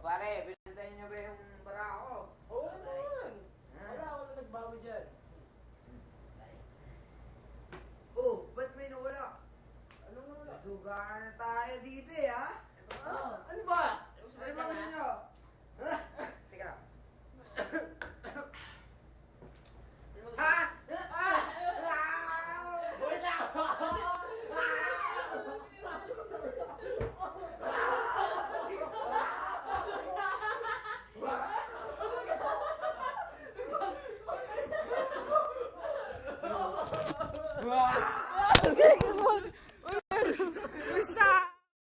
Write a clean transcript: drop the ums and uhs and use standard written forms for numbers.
pare, pinantay niyo ba yung barako? Oo naman. Wala nagbawi dyan. Oh, ba't may nawala? Ano nga wala? Dugaan na tayo dito eh, ha? Ano ba? Ano ba gusto nyo? Teka lang. Ha? Wait lang! Wow! Okay, come on.